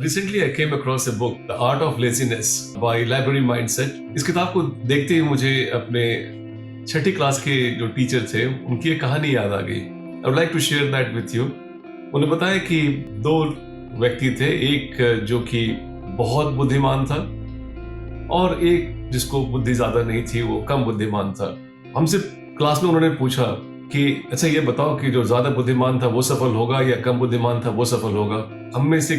Recently, I came across a book, The Art of Laziness by Library Mindset. इस किताब को देखते ही मुझे अपने छठी क्लास के जो टीचर थे उनकी एक कहानी याद आ गई. I would like to share that with you. उन्हें बताया कि दो व्यक्ति थे, एक जो कि बहुत बुद्धिमान था और एक जिसको बुद्धि ज्यादा नहीं थी, वो कम बुद्धिमान था. हमसे क्लास में उन्होंने पूछा कि अच्छा ये बताओ कि जो ज्यादा बुद्धिमान था वो सफल होगा या कम बुद्धिमान था वो सफल होगा. हम में से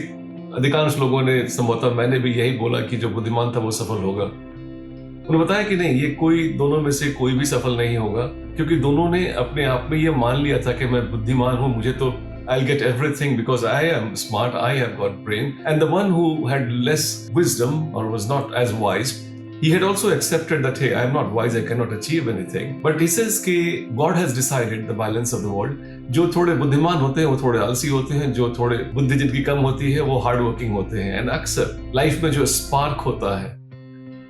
अधिकांश लोगों ने, संभवतः मैंने भी यही बोला कि जो बुद्धिमान था वो सफल होगा. उन्होंने बताया कि नहीं, ये कोई दोनों में से कोई भी सफल नहीं होगा, क्योंकि दोनों ने अपने आप में ये मान लिया था कि मैं बुद्धिमान हूं, मुझे तो I'll get everything because I am smart, I have got brain. And the one who had less wisdom or was not as wise, he had also accepted that, hey, I am not wise, I cannot achieve anything. But he says कि God has decided the balance of the world. जो थोड़े बुद्धिमान होते हैं वो थोड़े आलसी होते हैं, जो थोड़े बुद्धि जिनकी कम होती है वो हार्ड वर्किंग होते हैं. एंड अक्सर लाइफ में जो स्पार्क होता है,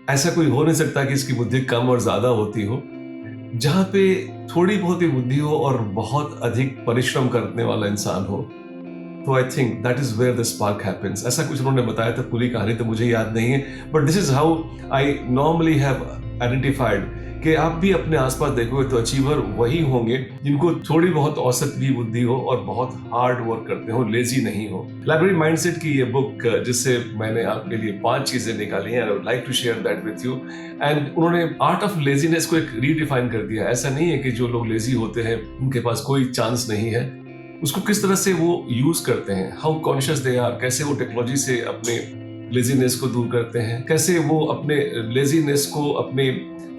ऐसा कोई हो नहीं सकता कि इसकी बुद्धि कम और ज्यादा होती हो. जहां पे थोड़ी बहुत ही बुद्धि हो और बहुत अधिक परिश्रम करने वाला इंसान हो, तो I think that is where the spark happens. ऐसा कुछ उन्होंने बताया था, पूरी कहानी तो मुझे याद नहीं है, but this is how I normally have identified कि आप भी अपने आसपास देखोगे तो अचीवर वही होंगे जिनको थोड़ी बहुत औसत भी बुद्धि हो और बहुत हार्ड वर्क करते हो, लेजी नहीं हो. लाइब्रेरी माइंडसेट की ये बुक, जिससे मैंने आपके लिए 5 चीजें निकाली हैं, I would like to share that with you. एंड उन्होंने आर्ट ऑफ लेजीनेस को एक रीडिफाइन कर दिया. ऐसा नहीं है कि जो लोग लेजी होते हैं उनके पास कोई चांस नहीं है. उसको किस तरह से वो यूज करते हैं, हाउ कॉन्शियस दे आर, कैसे वो टेक्नोलॉजी से अपने लेजीनेस को दूर करते हैं, कैसे वो अपने लेजीनेस को अपने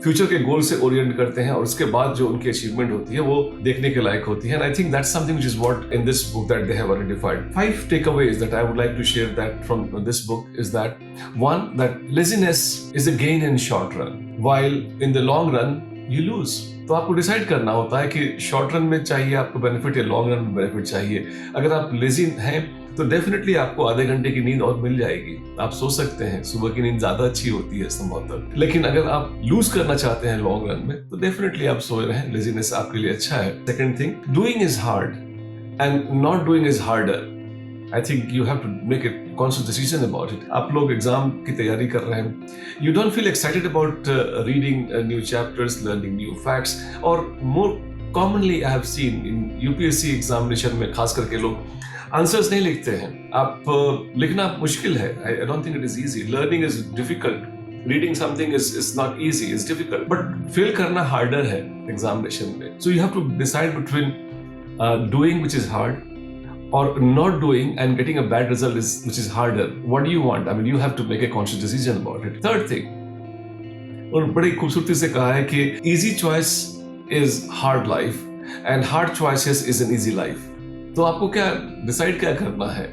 फ्यूचर के गोल से ओरिएंट करते हैं, और उसके बाद जो उनकी अचीवमेंट होती है वो देखने के लायक होती है. And I think that's something which is what in this book that they have identified. 5 takeaways that I would like to share that from this book is that, one, that laziness is a gain in short run, while in the long run you lose. तो आपको decide करना होता है कि short run में चाहिए आपको benefit या लॉन्ग रन में बेनिफिट चाहिए. अगर आप लेजी हैं तो डेफिनेटली आपको आधे घंटे की नींद और मिल जाएगी. आप सो सकते हैं, सुबह की नींद ज्यादा अच्छी होती है संभवतः. लेकिन अगर आप लूज करना चाहते हैं लॉन्ग रन में, तो डेफिनेटली आप सोए रहें. लेजीनेस आपके लिए अच्छा है. Second thing, doing is hard and not doing is harder. I think you have to make a conscious decision about it. आप लोग एग्जाम की तैयारी कर रहे हैं, you don't feel excited about reading new chapters, learning new facts, or more commonly I have seen in UPSC examination में खास करके लोग आंसर्स नहीं लिखते हैं. आप लिखना मुश्किल है. I don't think it is easy. Learning is difficult. Reading something is not easy. It's difficult. But fail करना harder है examination में. So you have to decide between doing, which is hard, or not doing and getting a bad result which is harder. What do you want? I mean, you have to make a conscious decision about it. Third thing, और बड़ी खूबसूरती से कहा है कि easy choice is hard life and hard choices is an easy life. तो आपको क्या डिसाइड क्या करना है?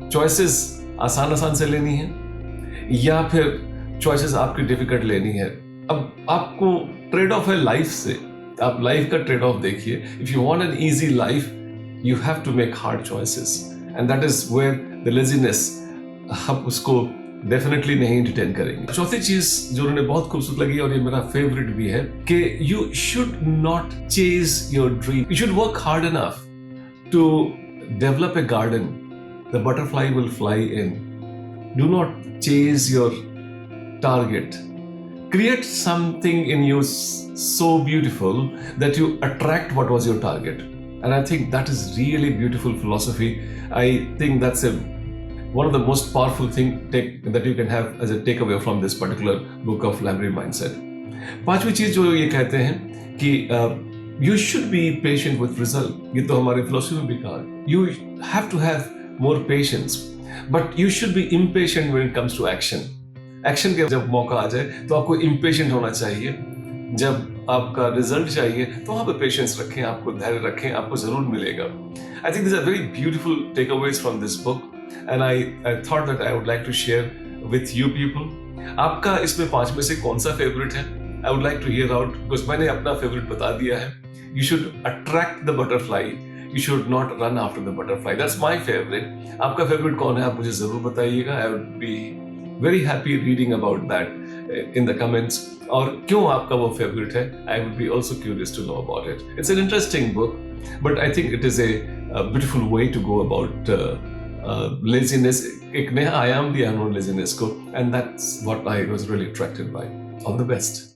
चॉइसेस आसान से लेनी है या फिर चॉइसेस आपकी डिफिकल्ट लेनी है? अब आपको ट्रेड ऑफ है लाइफ से. आप लाइफ का ट्रेड ऑफ देखिए. If you want an easy life, you have to make hard choices, and that is where the laziness, हम उसको definitely नहीं entertain करेंगे. चौथी चीज जो उन्होंने बहुत खूबसूरत लगी और ये मेरा फेवरेट भी है कि you should not chase your dream. You should work hard enough to develop a garden. The butterfly will fly in. Do not chase your target. Create something in you so beautiful that you attract what was your target. And I think that is really beautiful philosophy. I think that's one of the most powerful thing that you can have as a takeaway from this particular book of Library Mindset. 5वीं चीज जो ये कहते हैं कि you should be patient with result. ये तो हमारे philosophy में भी कहा. You have to have more patience, but you should be impatient when it comes to action. Action के जब मौका आ जाए तो आपको impatient होना चाहिए. जब आपका रिजल्ट चाहिए तो वहां पे पेशेंस रखें, आपको धैर्य रखें, आपको जरूर मिलेगा. I think this are very beautiful takeaways from this book and I thought that I would like to share with you people. आपका इसमें 5 में से कौन सा फेवरेट है? I would like to hear out, because मैंने अपना फेवरेट बता दिया है. You should attract the butterfly, you should not run after the butterfly. That's my favourite. आपका फेवरेट कौन है? आप मुझे जरूर बताइएगा. I would be very happy reading about that in the comments. और क्यों आपका वो फेवरेट है? I would be also curious to know about it. It's an interesting book, but I think it is a beautiful way to go about laziness, एक नया आयाम दिया उन्होंने लेजीनेस को, and that's what I was really attracted by. All the best.